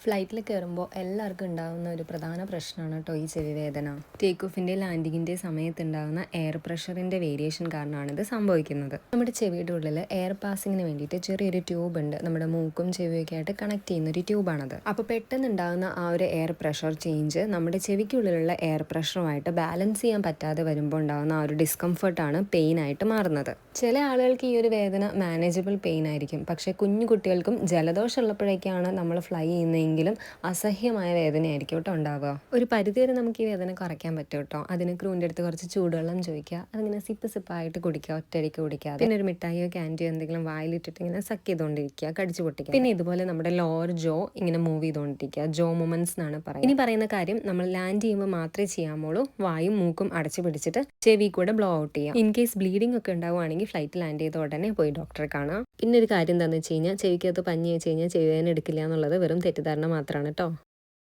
ഫ്ലൈറ്റിൽ കയറുമ്പോൾ എല്ലാവർക്കും ഉണ്ടാകുന്ന ഒരു പ്രധാന പ്രശ്നമാണ് കേട്ടോ ഈ ചെവി വേദന. ടേക്ക് ഓഫിൻ്റെ ലാൻഡിങ്ങിൻ്റെ സമയത്തുണ്ടാകുന്ന എയർ പ്രഷറിൻ്റെ വേരിയേഷൻ കാരണമാണ് ഇത് സംഭവിക്കുന്നത്. നമ്മുടെ ചെവിയുടെ ഉള്ളിൽ എയർ പാസിങ്ങിന് വേണ്ടിയിട്ട് ചെറിയൊരു ട്യൂബ് ഉണ്ട്. നമ്മുടെ മൂക്കും ചെവിയൊക്കെ ആയിട്ട് കണക്ട് ചെയ്യുന്ന ഒരു ട്യൂബാണത്. അപ്പോൾ പെട്ടെന്ന് ഉണ്ടാകുന്ന ആ ഒരു എയർ പ്രഷർ ചേഞ്ച് നമ്മുടെ ചെവിക്കുള്ളിലുള്ള എയർ പ്രഷറുമായിട്ട് ബാലൻസ് ചെയ്യാൻ പറ്റാതെ വരുമ്പോൾ ഉണ്ടാകുന്ന ആ ഒരു ഡിസ്കംഫർട്ടാണ് പെയിൻ ആയിട്ട് മാറുന്നത്. ചില ആളുകൾക്ക് ഈ ഒരു വേദന മാനേജബിൾ പെയിൻ ആയിരിക്കും. പക്ഷേ കുഞ്ഞു കുട്ടികൾക്കും ജലദോഷം ഉള്ളപ്പോഴേക്കാണ് നമ്മൾ ഫ്ലൈ ചെയ്യുന്നതെങ്കിലും അസഹ്യമായ വേദനയായിരിക്കും കേട്ടോ ഉണ്ടാവുക. ഒരു പരിധിവരെ നമുക്ക് ഈ വേദന കുറയ്ക്കാൻ പറ്റും കേട്ടോ. അതിന് ക്രൂവിൻ്റെ അടുത്ത് കുറച്ച് ചൂടുവെള്ളം ചോദിക്കുക, അതിങ്ങനെ സിപ്പായിട്ട് കുടിക്കുക, ഒറ്റയടിക്ക് കുടിക്കാതെ. പിന്നെ ഒരു മിഠായിയോ ക്യാൻഡിയോ എന്തെങ്കിലും വായിലിട്ടിട്ട് ഇങ്ങനെ സക്ക് ചെയ്തുകൊണ്ടിരിക്കുക, കടിച്ചു പൊട്ടിക്കുക. പിന്നെ ഇതുപോലെ നമ്മുടെ ലോവർ ജോ ഇങ്ങനെ മൂവ് ചെയ്തുകൊണ്ടിരിക്കുക, ജോ മൂവ്മെന്റ്സ് എന്നാണ് പറയുന്നത്. ഇനി പറയുന്ന കാര്യം നമ്മൾ ലാൻഡ് ചെയ്യുമ്പോൾ മാത്രമേ ചെയ്യാമുള്ളൂ. വായും മൂക്കും അടച്ചു പിടിച്ചിട്ട് ചെവി കൂടെ ബ്ലോ ഔട്ട് ചെയ്യാം. ഇൻ കേസ് ബ്ലീഡിംഗ് ഒക്കെ ഉണ്ടാവുകയാണെങ്കിൽ ഫ്ലൈറ്റ് ലാൻഡ് ചെയ്ത ഉടനെ പോയി ഡോക്ടറെ കാണാം. പിന്നെ ഒരു കാര്യം എന്താണെന്ന് വെച്ച് കഴിഞ്ഞാൽ ചെവിക്കകത്ത് പഞ്ഞി വെച്ച് കഴിഞ്ഞാൽ ചെവി വേദന എടുക്കില്ല എന്നുള്ളത് വെറും തെറ്റിദ്ധാരണ മാത്രമാണ് കേട്ടോ.